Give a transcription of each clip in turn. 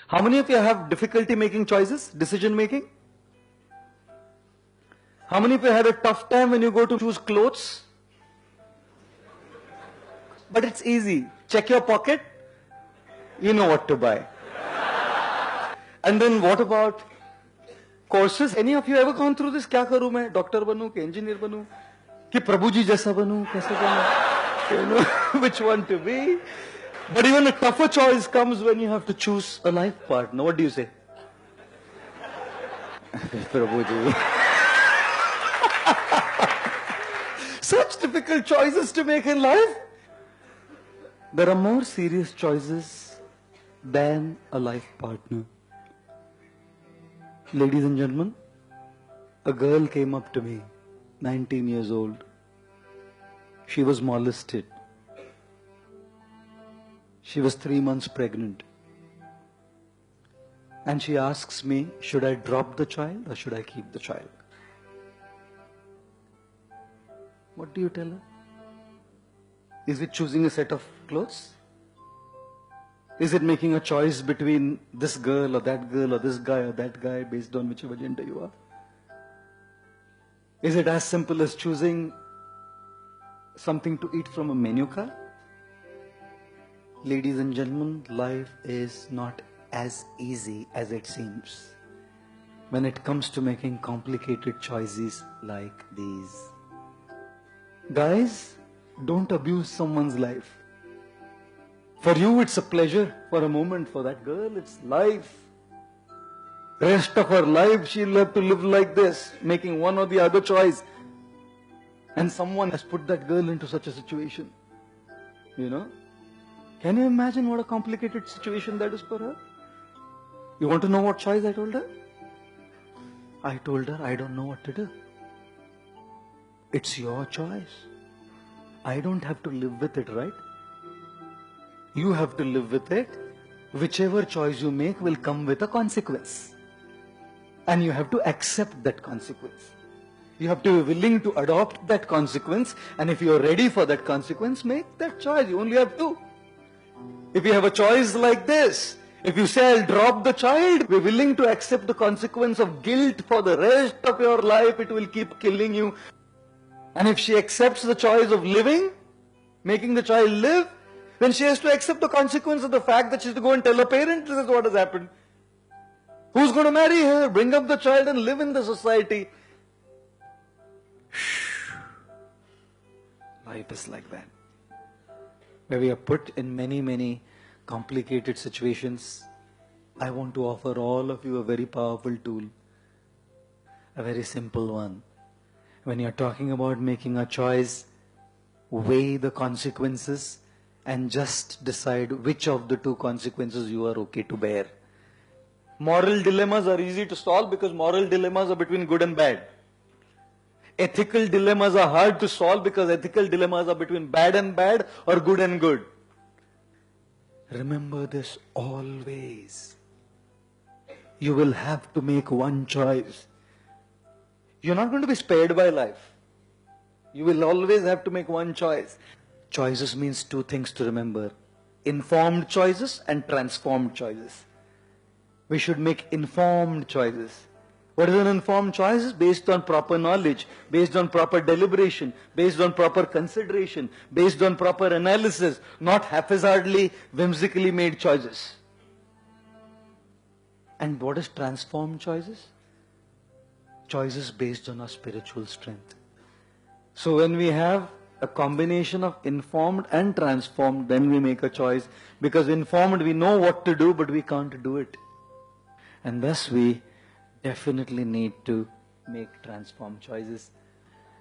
How many of you have difficulty making choices, decision making? How many of you had a tough time when you go to choose clothes? But it's easy. Check your pocket, you know what to buy. And then what about courses? Any of you ever gone through this? क्या करूं मैं? Doctor बनूं कि engineer बनूं? कि प्रभु जी जैसा बनूं? कैसे बनूं? You know which one to be? But even a tougher choice comes when you have to choose a life partner. What do you say? Prabhu ji. Such difficult choices to make in life. There are more serious choices than a life partner. Ladies and gentlemen, a girl came up to me, 19 years old. She was molested. She was 3 months pregnant. And she asks me, should I drop the child or should I keep the child? What do you tell her? Is it choosing a set of clothes? Is it making a choice between this girl or that girl or this guy or that guy based on whichever gender you are? Is it as simple as choosing something to eat from a menu card? Ladies and gentlemen, life is not as easy as it seems when it comes to making complicated choices like these. Guys, don't abuse someone's life. For you, it's a pleasure for a moment. For that girl, it's life. Rest of her life, she'll have to live like this, making one or the other choice. And someone has put that girl into such a situation. You know? Can you imagine what a complicated situation that is for her? You want to know what choice I told her? I told her, I don't know what to do. It's your choice. I don't have to live with it, right? You have to live with it. Whichever choice you make will come with a consequence. And you have to accept that consequence. You have to be willing to adopt that consequence. And if you are ready for that consequence, make that choice. You only have to. If you have a choice like this, if you say, I'll drop the child, be willing to accept the consequence of guilt for the rest of your life, it will keep killing you. And if she accepts the choice of living, making the child live, then she has to accept the consequence of the fact that she has to go and tell her parents this is what has happened. Who's going to marry her, bring up the child and live in the society? Life is like that. Where we are put in many complicated situations. I want to offer all of you a very powerful tool. A very simple one. When you're talking about making a choice, weigh the consequences and just decide which of the two consequences you are okay to bear. Moral dilemmas are easy to solve because moral dilemmas are between good and bad. Ethical dilemmas are hard to solve because ethical dilemmas are between bad and bad or good and good. Remember this always. You will have to make one choice. You're not going to be spared by life. You will always have to make one choice. Choices means two things to remember. Informed choices and transformed choices. We should make informed choices. What is an informed choice? Based on proper knowledge, based on proper deliberation, based on proper consideration, based on proper analysis, not haphazardly, whimsically made choices. And what is transformed choices? Choices based on our spiritual strength. So when we have a combination of informed and transformed, then we make a choice. Because informed, we know what to do, but we can't do it. And thus we definitely need to make transformed choices.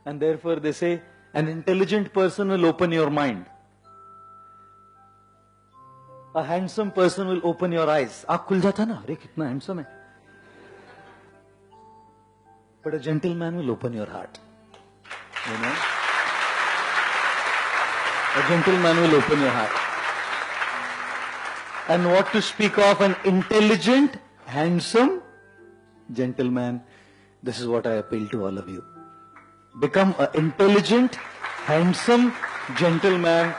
And therefore they say, an intelligent person will open your mind. A handsome person will open your eyes. Aap khul jata na, अरे कितना handsome है. But a gentleman will open your heart. You know? A gentleman will open your heart. And what to speak of an intelligent, handsome gentleman, this is what I appeal to all of you. Become an intelligent, handsome gentleman